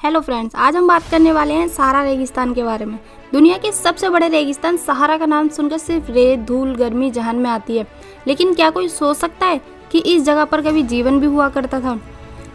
Hello friends, आज हम बात करने वाले हैं सहारा रेगिस्तान के बारे में। दुनिया के सबसे बड़े रेगिस्तान सहारा का नाम सुनकर सिर्फ रेत, धूल, गर्मी जहन में आती है। लेकिन क्या कोई सोच सकता है कि इस जगह पर कभी जीवन भी हुआ करता था?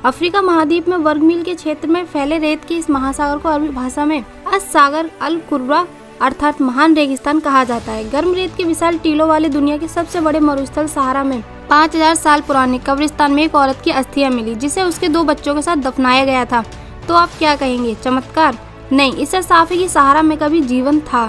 अफ्रीका महाद्वीप में वर्ग मील के क्षेत्र में फैले रेत के इस महासागर को अरबी भाषा में अस-सागर अल-कुर्रा अर्थात महान रेगिस्तान कहा जाता है। गर्म रेत के विशाल टीलों वाले दुनिया के सबसे बड़े मरुस्थल सहारा में 5000 साल पुराने कब्रिस्तान में एक औरत की अस्थियां मिली, जिसे उसके 2 बच्चों के साथ दफनाया गया था। तो आप क्या कहेंगे, चमत्कार? नहीं, इससे साफ है कि सहारा में कभी जीवन था।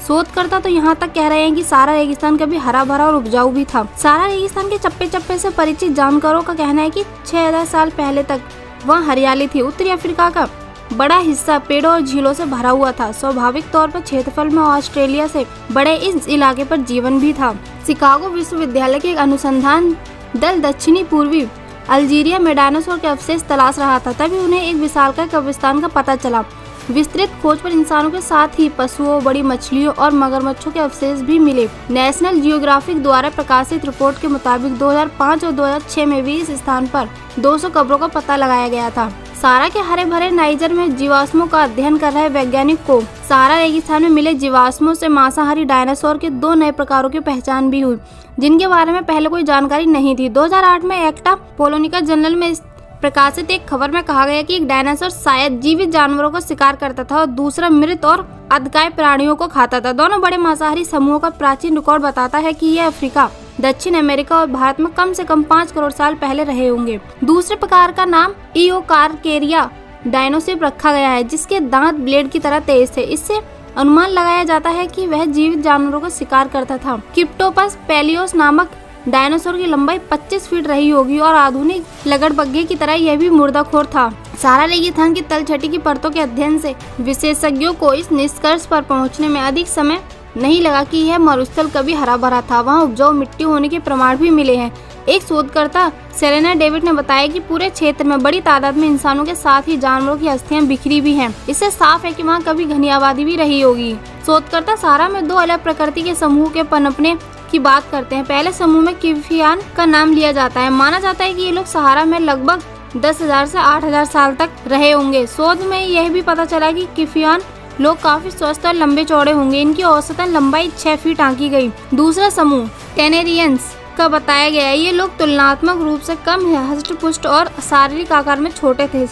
शोधकर्ता तो यहाँ तक कह रहे हैं कि सहारा रेगिस्तान कभी हरा भरा और उपजाऊ भी था। सहारा रेगिस्तान के चप्पे चप्पे से परिचित जानकारों का कहना है कि 6000 साल पहले तक वहाँ हरियाली थी। उत्तरी अफ्रीका का बड़ा हिस्सा पेड़ों और झीलों से भरा हुआ था। स्वाभाविक तौर पर क्षेत्रफल में ऑस्ट्रेलिया से बड़े इस इलाके पर जीवन भी था। शिकागो विश्वविद्यालय के एक अनुसंधान दल दक्षिणी पूर्वी अल्जीरिया में डायनासोर के अवशेष तलाश रहा था। तभी उन्हें एक विशालकाय कब्रिस्तान का पता चला। विस्तृत खोज पर इंसानों के साथ ही पशुओं, बड़ी मछलियों और मगरमच्छों के अवशेष भी मिले। नेशनल जियोग्राफिक द्वारा प्रकाशित रिपोर्ट के मुताबिक 2005 और 2006 में भी इस स्थान पर 200 कब्रों का पता लगाया गया था। सहारा के हरे भरे नाइजर में जीवाश्मों का अध्ययन कर रहे वैज्ञानिक को सहारा रेगिस्तान में मिले जीवाश्मों से मांसाहारी डायनासोर के 2 नए प्रकारों की पहचान भी हुई, जिनके बारे में पहले कोई जानकारी नहीं थी। 2008 में एक्टा पोलोनिका जर्नल में प्रकाशित एक खबर में कहा गया कि एक डायनासोर शायद जीवित जानवरों को शिकार करता था और दूसरा मृत और अधकाय प्राणियों को खाता था। दोनों बड़े मांसाहारी समूहों का प्राचीन रिकॉर्ड बताता है कि यह अफ्रीका, दक्षिण अमेरिका और भारत में कम से कम 5 करोड़ साल पहले रहे होंगे। दूसरे प्रकार का नाम इओकारकेरिया डायनोसिर रखा गया है, जिसके दांत ब्लेड की तरह तेज थे। इससे अनुमान लगाया जाता है कि वह जीवित जानवरों का शिकार करता था। क्रिप्टोपस पेलियोस नामक डायनासोर की लंबाई 25 फीट रही होगी और आधुनिक लगड़बग्घे की तरह यह भी मुर्दाखोर था। सहारा रेगिस्तान की तलछटी की परतों के अध्ययन से विशेषज्ञों को इस निष्कर्ष पर पहुंचने में अधिक समय नहीं लगा कि यह मरुस्थल कभी हरा भरा था। वहाँ उपजाऊ मिट्टी होने के प्रमाण भी मिले हैं। एक शोधकर्ता सेरेना डेविड ने बताया कि पूरे क्षेत्र में बड़ी तादाद में इंसानों के साथ ही जानवरों की अस्थियां बिखरी भी हैं। इससे साफ है कि वहाँ कभी घनी आबादी भी रही होगी। शोधकर्ता सहारा में 2 अलग प्रकृति के समूह के पनपने की बात करते हैं। पहले समूह में किफियान का नाम लिया जाता है। माना जाता है कि ये लोग सहारा में लगभग 10,000 से 8,000 साल तक रहे होंगे। शोध में यह भी पता चला कि किफियान लोग काफी स्वस्थ और लंबे चौड़े होंगे। इनकी औसतन लंबाई 6 फीट आंकी गई। दूसरा समूह टेनेरियंस का बताया गया है। ये लोग तुलनात्मक रूप से कम हष्ट-पुष्ट और शारीरिक आकार में छोटे थे।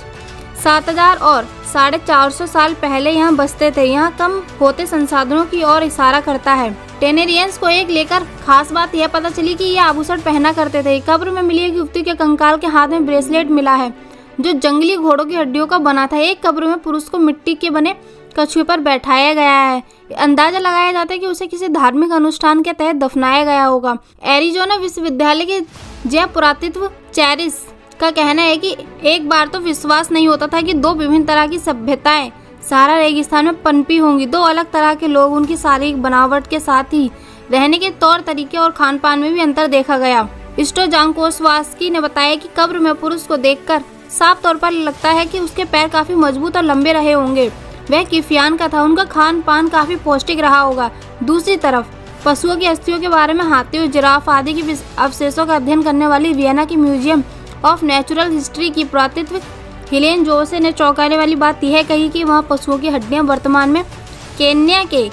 7000 और 450 साल पहले यहाँ बसते थे। यहाँ कम होते संसाधनों की ओर इशारा करता है। टेनेरियंस को एक लेकर खास बात यह पता चली कि ये आभूषण पहना करते थे। कब्र में मिली एक युवती के कंकाल के हाथ में ब्रेसलेट मिला है, जो जंगली घोड़ों की हड्डियों का बना था। एक कब्र में पुरुष को मिट्टी के बने कछुए पर बैठाया गया है। अंदाजा लगाया जाता है कि उसे किसी धार्मिक अनुष्ठान के तहत दफनाया गया होगा। एरिजोना विश्वविद्यालय के जैव पुरातत्व चैरिस का कहना है कि एक बार तो विश्वास नहीं होता था कि 2 विभिन्न तरह की सभ्यताएं सहारा रेगिस्तान में पनपी होंगी। 2 अलग तरह के लोग, उनकी शारीरिक बनावट के साथ ही रहने के तौर तरीके और खान पान में भी अंतर देखा गया। स्टोजांकोस्वास्की ने बताया कि कब्र में पुरुष को देखकर साफ तौर पर लगता है कि उसके पैर काफी मजबूत और लंबे रहे होंगे। वह किफियान का था। उनका खान पान काफी पौष्टिक रहा होगा। दूसरी तरफ पशुओं की अस्थियों के बारे में हाथियों, जिराफ आदि की अवशेषों का अध्ययन करने वाली वियना की म्यूजियम ऑफ नेचुरल हिस्ट्री की पुरातत्व हिलेन जोसे ने चौंकाने वाली बात यह कही कि वहाँ पशुओं की हड्डियां वर्तमान में केन्या के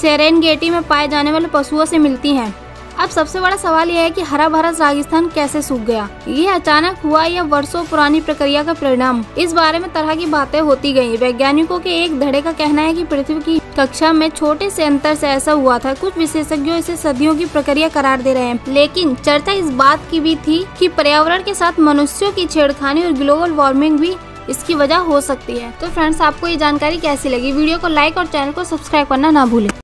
सेरेनगेटी में पाए जाने वाले पशुओं से मिलती हैं। अब सबसे बड़ा सवाल यह है कि हरा भरा रेगिस्तान कैसे सूख गया? ये अचानक हुआ या वर्षों पुरानी प्रक्रिया का परिणाम? इस बारे में तरह की बातें होती गई। वैज्ञानिकों के एक धड़े का कहना है कि पृथ्वी की कक्षा में छोटे से अंतर से ऐसा हुआ था। कुछ विशेषज्ञों इसे सदियों की प्रक्रिया करार दे रहे हैं, लेकिन चर्चा इस बात की भी थी कि पर्यावरण के साथ मनुष्यों की छेड़खानी और ग्लोबल वार्मिंग भी इसकी वजह हो सकती है। तो फ्रेंड्स, आपको ये जानकारी कैसी लगी? वीडियो को लाइक और चैनल को सब्सक्राइब करना ना भूलें।